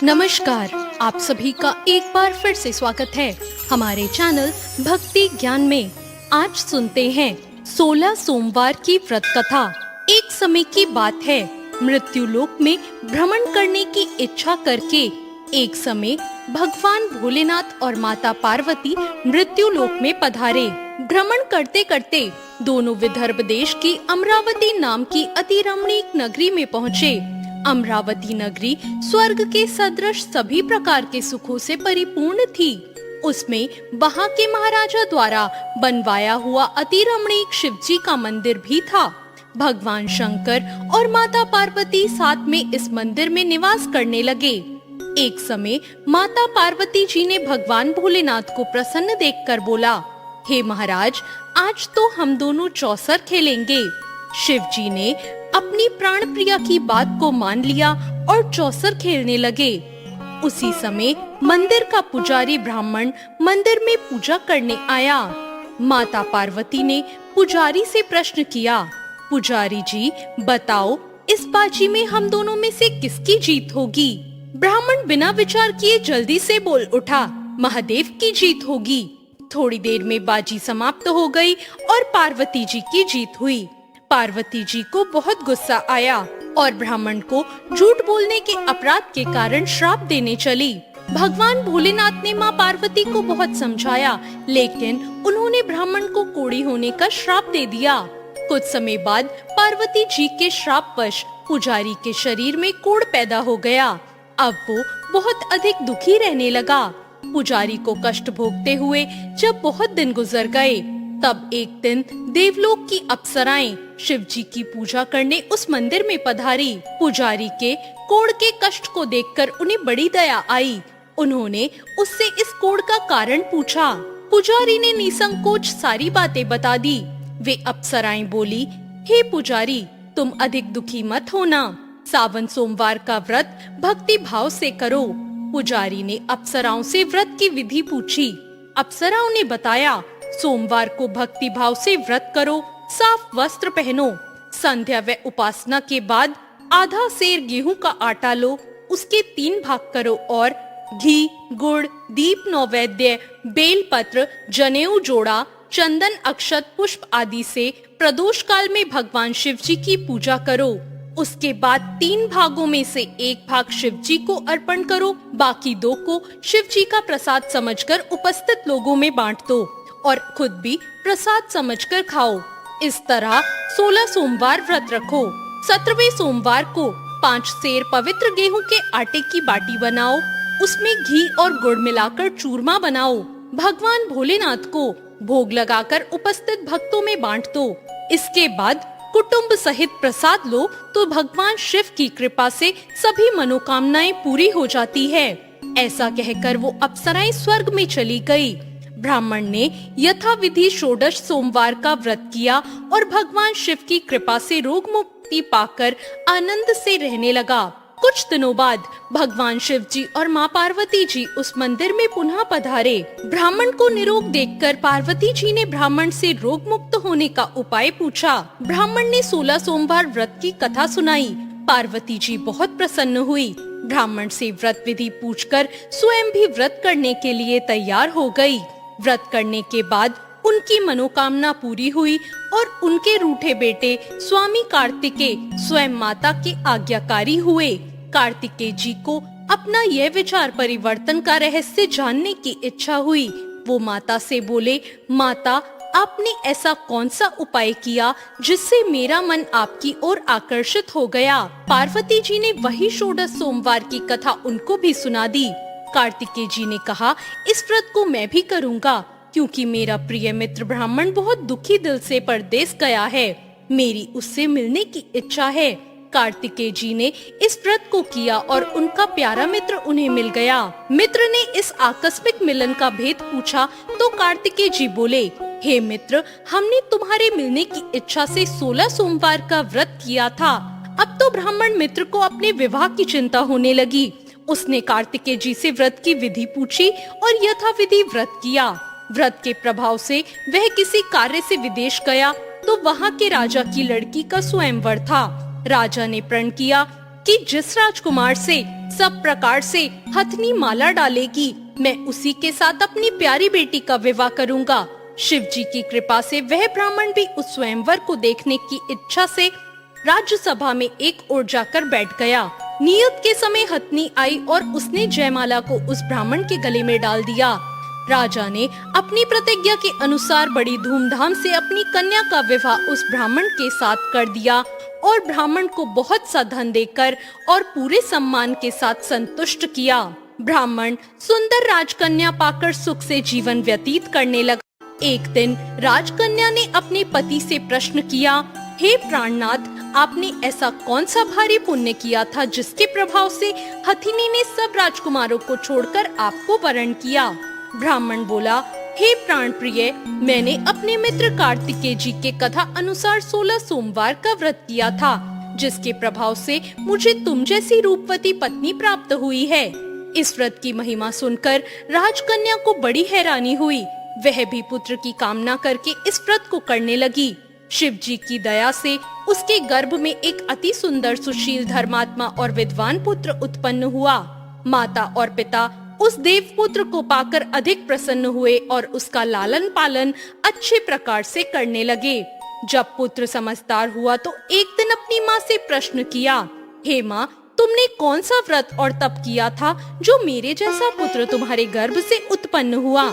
नमस्कार, आप सभी का एक बार फिर से स्वागत है हमारे चैनल भक्ति ज्ञान में। आज सुनते हैं 16 सोमवार की व्रत कथा। एक समय की बात है, मृत्यु लोक में भ्रमण करने की इच्छा करके एक समय भगवान भोलेनाथ और माता पार्वती मृत्यु लोक में पधारे। भ्रमण करते करते दोनों विदर्भ देश की अमरावती नाम की अति रमणीक नगरी में पहुँचे। अमरावती नगरी स्वर्ग के सदृश सभी प्रकार के सुखों से परिपूर्ण थी। उसमें वहाँ के महाराजा द्वारा बनवाया हुआ अति रमणीक शिव जी का मंदिर भी था। भगवान शंकर और माता पार्वती साथ में इस मंदिर में निवास करने लगे। एक समय माता पार्वती जी ने भगवान भोलेनाथ को प्रसन्न देखकर बोला, हे महाराज, आज तो हम दोनों चौसर खेलेंगे। शिव जी ने अपनी प्राण प्रिया की बात को मान लिया और चौसर खेलने लगे। उसी समय मंदिर का पुजारी ब्राह्मण मंदिर में पूजा करने आया। माता पार्वती ने पुजारी से प्रश्न किया, पुजारी जी बताओ, इस बाजी में हम दोनों में से किसकी जीत होगी? ब्राह्मण बिना विचार किए जल्दी से बोल उठा, महादेव की जीत होगी। थोड़ी देर में बाजी समाप्त हो गई और पार्वती जी की जीत हुई। पार्वती जी को बहुत गुस्सा आया और ब्राह्मण को झूठ बोलने के अपराध के कारण श्राप देने चली। भगवान भोलेनाथ ने माँ पार्वती को बहुत समझाया, लेकिन उन्होंने ब्राह्मण को कोढ़ी होने का श्राप दे दिया। कुछ समय बाद पार्वती जी के श्रापवश पुजारी के शरीर में कोढ़ पैदा हो गया। अब वो बहुत अधिक दुखी रहने लगा। पुजारी को कष्ट भोगते हुए जब बहुत दिन गुजर गए, तब एक दिन देवलोक की अप्सराएं शिव जी की पूजा करने उस मंदिर में पधारी। पुजारी के कोढ़ के कष्ट को देखकर उन्हें बड़ी दया आई। उन्होंने उससे इस कोढ़ का कारण पूछा। पुजारी ने निसंकोच सारी बातें बता दी। वे अप्सराएं बोली, हे पुजारी, तुम अधिक दुखी मत होना। सावन सोमवार का व्रत भक्ति भाव से करो। पुजारी ने अप्सराओं से व्रत की विधि पूछी। अप्सराओं ने बताया, सोमवार को भक्ति भाव से व्रत करो, साफ वस्त्र पहनो, संध्या व उपासना के बाद आधा सेर गेहूं का आटा लो, उसके 3 भाग करो और घी, गुड़, दीप नैवेद्य, बेल पत्र, जनेऊ जोड़ा, चंदन, अक्षत, पुष्प आदि से प्रदोष काल में भगवान शिव जी की पूजा करो। उसके बाद 3 भागों में से 1 भाग शिव जी को अर्पण करो, बाकी 2 को शिव जी का प्रसाद समझकर उपस्थित लोगों में बांट दो और खुद भी प्रसाद समझकर खाओ। इस तरह 16 सोमवार व्रत रखो। 17वें सोमवार को 5 सेर पवित्र गेहूं के आटे की बाटी बनाओ, उसमें घी और गुड़ मिलाकर चूरमा बनाओ। भगवान भोलेनाथ को भोग लगाकर उपस्थित भक्तों में बांट दो। इसके बाद कुटुंब सहित प्रसाद लो तो भगवान शिव की कृपा से सभी मनोकामनाएं पूरी हो जाती है। ऐसा कहकर वो अप्सराएं स्वर्ग में चली गई। ब्राह्मण ने यथाविधि षोडश सोमवार का व्रत किया और भगवान शिव की कृपा से रोग मुक्ति पाकर आनंद से रहने लगा। कुछ दिनों बाद भगवान शिव जी और माँ पार्वती जी उस मंदिर में पुनः पधारे। ब्राह्मण को निरोग देखकर पार्वती जी ने ब्राह्मण से रोग मुक्त होने का उपाय पूछा। ब्राह्मण ने 16 सोमवार व्रत की कथा सुनाई। पार्वती जी बहुत प्रसन्न हुई। ब्राह्मण से व्रत विधि पूछकर स्वयं भी व्रत करने के लिए तैयार हो गई। व्रत करने के बाद उनकी मनोकामना पूरी हुई और उनके रूठे बेटे स्वामी कार्तिकेय स्वयं माता के आज्ञाकारी हुए। कार्तिकेय जी को अपना यह विचार परिवर्तन का रहस्य जानने की इच्छा हुई। वो माता से बोले, माता, आपने ऐसा कौन सा उपाय किया जिससे मेरा मन आपकी ओर आकर्षित हो गया? पार्वती जी ने वही षोडश सोमवार की कथा उनको भी सुना दी। कार्तिकेय जी ने कहा, इस व्रत को मैं भी करूँगा, क्योंकि मेरा प्रिय मित्र ब्राह्मण बहुत दुखी दिल से परदेश गया है। मेरी उससे मिलने की इच्छा है। कार्तिकेय जी ने इस व्रत को किया और उनका प्यारा मित्र उन्हें मिल गया। मित्र ने इस आकस्मिक मिलन का भेद पूछा तो कार्तिकेय जी बोले, हे मित्र, हमने तुम्हारे मिलने की इच्छा से 16 सोमवार का व्रत किया था। अब तो ब्राह्मण मित्र को अपने विवाह की चिंता होने लगी। उसने कार्तिकेय जी से व्रत की विधि पूछी और यथाविधि व्रत किया। व्रत के प्रभाव से वह किसी कार्य से विदेश गया तो वहाँ के राजा की लड़की का स्वयंवर था। राजा ने प्रण किया, कि जिस राजकुमार से सब प्रकार से हथनी माला डालेगी, मैं उसी के साथ अपनी प्यारी बेटी का विवाह करूंगा। शिव जी की कृपा से वह ब्राह्मण भी उस स्वयंवर को देखने की इच्छा से राज्यसभा में एक ओर जाकर बैठ गया। नियत के समय हथनी आई और उसने जयमाला को उस ब्राह्मण के गले में डाल दिया। राजा ने अपनी प्रतिज्ञा के अनुसार बड़ी धूमधाम से अपनी कन्या का विवाह उस ब्राह्मण के साथ कर दिया और ब्राह्मण को बहुत सा धन देकर और पूरे सम्मान के साथ संतुष्ट किया। ब्राह्मण सुंदर राजकन्या पाकर सुख से जीवन व्यतीत करने लगा। एक दिन राजकन्या ने अपने पति से प्रश्न किया, हे प्राणनाथ, आपने ऐसा कौन सा भारी पुण्य किया था जिसके प्रभाव से हथिनी ने सब राजकुमारों को छोड़कर आपको वरण किया? ब्राह्मण बोला, हे प्राण प्रिय, मैंने अपने मित्र कार्तिकेय जी के कथा अनुसार 16 सोमवार का व्रत किया था, जिसके प्रभाव से मुझे तुम जैसी रूपवती पत्नी प्राप्त हुई है। इस व्रत की महिमा सुनकर राजकन्या को बड़ी हैरानी हुई। वह भी पुत्र की कामना करके इस व्रत को करने लगी। शिव जी की दया से उसके गर्भ में एक अति सुंदर, सुशील, धर्मात्मा और विद्वान पुत्र उत्पन्न हुआ। माता और पिता उस देव पुत्र को पाकर अधिक प्रसन्न हुए और उसका लालन पालन अच्छे प्रकार से करने लगे। जब पुत्र समझदार हुआ तो एक दिन अपनी माँ से प्रश्न किया, हे माँ, तुमने कौन सा व्रत और तप किया था जो मेरे जैसा पुत्र तुम्हारे गर्भ से उत्पन्न हुआ?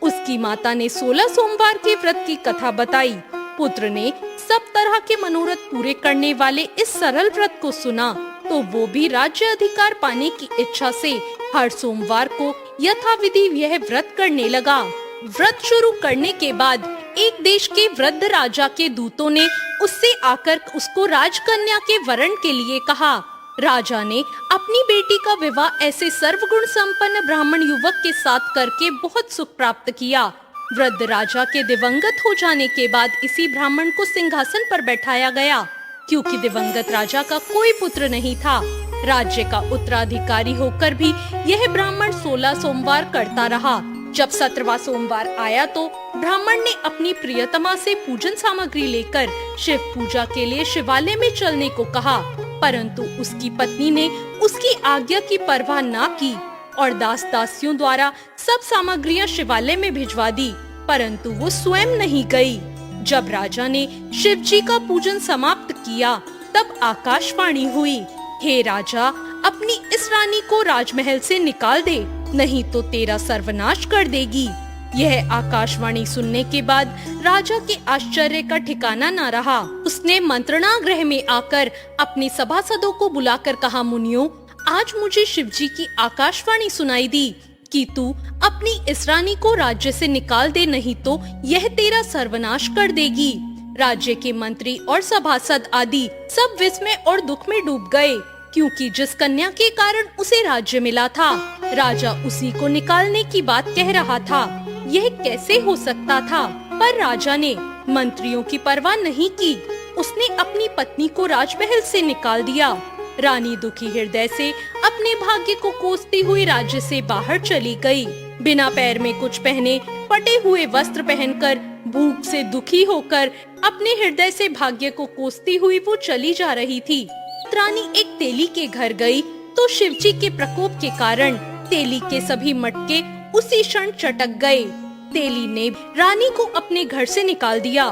उसकी माता ने 16 सोमवार के व्रत की कथा बताई। पुत्र ने सब तरह के मनोरथ पूरे करने वाले इस सरल व्रत को सुना तो वो भी राज्य अधिकार पाने की इच्छा से हर सोमवार को यथाविधि यह व्रत करने लगा। व्रत शुरू करने के बाद एक देश के वृद्ध राजा के दूतों ने उससे आकर उसको राजकन्या के वरण के लिए कहा। राजा ने अपनी बेटी का विवाह ऐसे सर्वगुण संपन्न ब्राह्मण युवक के साथ करके बहुत सुख प्राप्त किया। वृद्ध राजा के दिवंगत हो जाने के बाद इसी ब्राह्मण को सिंहासन पर बैठाया गया, क्योंकि दिवंगत राजा का कोई पुत्र नहीं था। राज्य का उत्तराधिकारी होकर भी यह ब्राह्मण 16 सोमवार करता रहा। जब 17वां सोमवार आया तो ब्राह्मण ने अपनी प्रियतमा से पूजन सामग्री लेकर शिव पूजा के लिए शिवालय में चलने को कहा, परंतु उसकी पत्नी ने उसकी आज्ञा की परवाह न की और दास दासियों द्वारा सब सामग्रियां शिवालय में भिजवा दी, परंतु वो स्वयं नहीं गई। जब राजा ने शिव जी का पूजन समाप्त किया तब आकाशवाणी हुई, हे राजा, अपनी इस रानी को राजमहल से निकाल दे, नहीं तो तेरा सर्वनाश कर देगी। यह आकाशवाणी सुनने के बाद राजा के आश्चर्य का ठिकाना न रहा। उसने मंत्रणा गृह में आकर अपने सभासदों को बुलाकर कहा, मुनियों, आज मुझे शिव जी की आकाशवाणी सुनाई दी कि तू अपनी इस रानी को राज्य से निकाल दे, नहीं तो यह तेरा सर्वनाश कर देगी। राज्य के मंत्री और सभासद आदि सब विस्मय और दुख में डूब गए, क्योंकि जिस कन्या के कारण उसे राज्य मिला था, राजा उसी को निकालने की बात कह रहा था। यह कैसे हो सकता था? पर राजा ने मंत्रियों की परवाह नहीं की। उसने अपनी पत्नी को राजमहल से निकाल दिया। रानी दुखी हृदय से अपने भाग्य को कोसती हुई राज्य से बाहर चली गई। बिना पैर में कुछ पहने, फटे हुए वस्त्र पहनकर, भूख से दुखी होकर अपने हृदय से भाग्य को कोसती हुई वो चली जा रही थी। रानी एक तेली के घर गई तो शिवजी के प्रकोप के कारण तेली के सभी मटके उसी क्षण चटक गए। तेली ने रानी को अपने घर से निकाल दिया।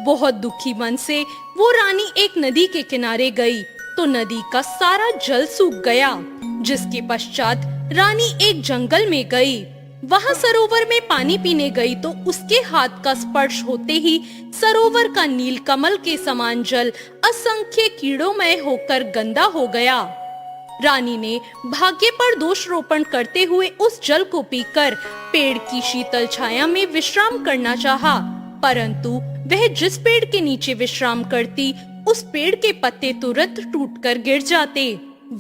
बहुत दुखी मन से वो रानी एक नदी के किनारे गई तो नदी का सारा जल सूख गया, जिसके पश्चात रानी एक जंगल में गई। वहाँ सरोवर में पानी पीने गई तो उसके हाथ का स्पर्श होते ही सरोवर का नील कमल के समान जल असंख्य कीड़ोमय होकर गंदा हो गया। रानी ने भाग्य पर दोष रोपण करते हुए उस जल को पीकर पेड़ की शीतल छाया में विश्राम करना चाहा, परंतु वह जिस पेड़ के नीचे विश्राम करती उस पेड़ के पत्ते तुरंत टूटकर गिर जाते।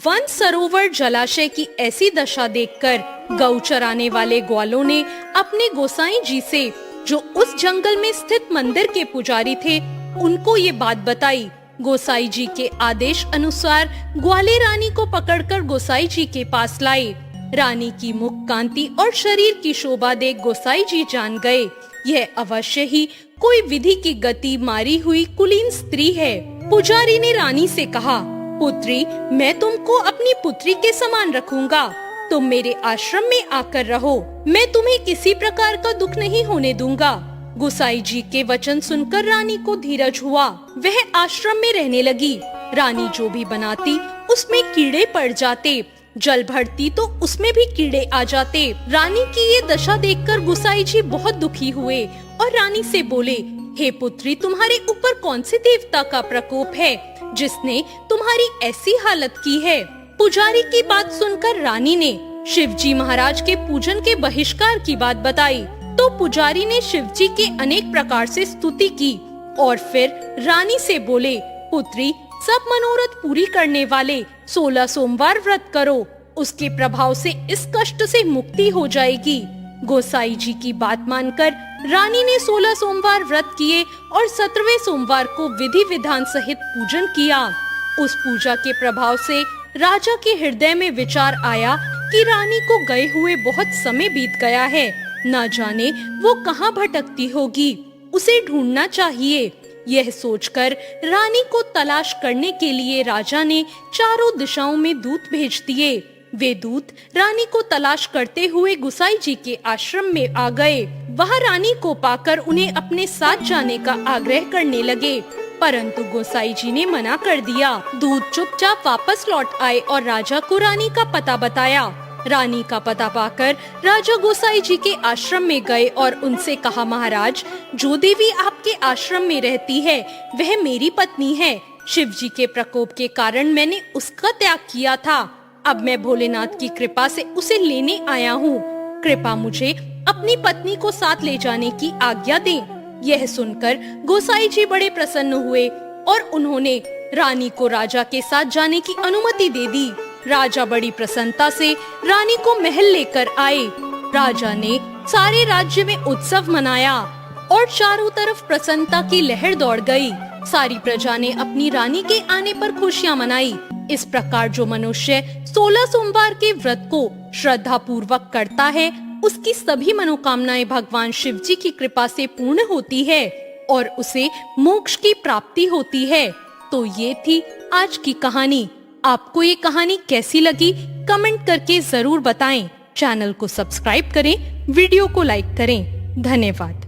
वन सरोवर जलाशय की ऐसी दशा देखकर गौ चराने वाले ग्वालों ने अपने गोसाई जी से, जो उस जंगल में स्थित मंदिर के पुजारी थे, उनको ये बात बताई। गोसाई जी के आदेश अनुसार ग्वाले रानी को पकड़कर गोसाई जी के पास लाए। रानी की मुख कांति और शरीर की शोभा देख गोसाई जी जान गए, यह अवश्य ही कोई विधि की गति मारी हुई कुलीन स्त्री है। पुजारी ने रानी से कहा, पुत्री, मैं तुमको अपनी पुत्री के समान रखूंगा। तुम मेरे आश्रम में आकर रहो। मैं तुम्हें किसी प्रकार का दुख नहीं होने दूंगा। गोसाई जी के वचन सुनकर रानी को धीरज हुआ। वह आश्रम में रहने लगी। रानी जो भी बनाती उसमें कीड़े पड़ जाते, जल भरती तो उसमें भी कीड़े आ जाते। रानी की ये दशा देखकर गोसाई जी बहुत दुखी हुए और रानी से बोले, हे पुत्री, तुम्हारे ऊपर कौन से देवता का प्रकोप है जिसने तुम्हारी ऐसी हालत की है? पुजारी की बात सुनकर रानी ने शिवजी महाराज के पूजन के बहिष्कार की बात बताई। तो पुजारी ने शिवजी की अनेक प्रकार से स्तुति की और फिर रानी से बोले, पुत्री, सब मनोरथ पूरी करने वाले 16 सोमवार व्रत करो। उसके प्रभाव से इस कष्ट से मुक्ति हो जाएगी। गोसाई जी की बात मानकर रानी ने 16 सोमवार व्रत किए और 17वें सोमवार को विधि विधान सहित पूजन किया। उस पूजा के प्रभाव से राजा के हृदय में विचार आया कि रानी को गए हुए बहुत समय बीत गया है। न जाने वो कहाँ भटकती होगी, उसे ढूंढना चाहिए। यह सोचकर रानी को तलाश करने के लिए राजा ने चारों दिशाओं में दूत भेज दिए। वे दूत रानी को तलाश करते हुए गोसाई जी के आश्रम में आ गए। वहां रानी को पाकर उन्हें अपने साथ जाने का आग्रह करने लगे, परंतु गोसाई जी ने मना कर दिया। दूत चुपचाप वापस लौट आए और राजा को रानी का पता बताया। रानी का पता पाकर राजा गोसाई जी के आश्रम में गए और उनसे कहा, महाराज, जो देवी आपके आश्रम में रहती है वह मेरी पत्नी है। शिव जी के प्रकोप के कारण मैंने उसका त्याग किया था। अब मैं भोलेनाथ की कृपा से उसे लेने आया हूँ। कृपा मुझे अपनी पत्नी को साथ ले जाने की आज्ञा दें। यह सुनकर गोसाई जी बड़े प्रसन्न हुए और उन्होंने रानी को राजा के साथ जाने की अनुमति दे दी। राजा बड़ी प्रसन्नता से रानी को महल लेकर आए। राजा ने सारे राज्य में उत्सव मनाया और चारों तरफ प्रसन्नता की लहर दौड़ गई। सारी प्रजा ने अपनी रानी के आने पर खुशियां मनाई। इस प्रकार जो मनुष्य 16 सोमवार के व्रत को श्रद्धा पूर्वक करता है, उसकी सभी मनोकामनाएं भगवान शिव जी की कृपा से पूर्ण होती है और उसे मोक्ष की प्राप्ति होती है। तो ये थी आज की कहानी। आपको ये कहानी कैसी लगी कमेंट करके जरूर बताएं। चैनल को सब्सक्राइब करें, वीडियो को लाइक करें। धन्यवाद।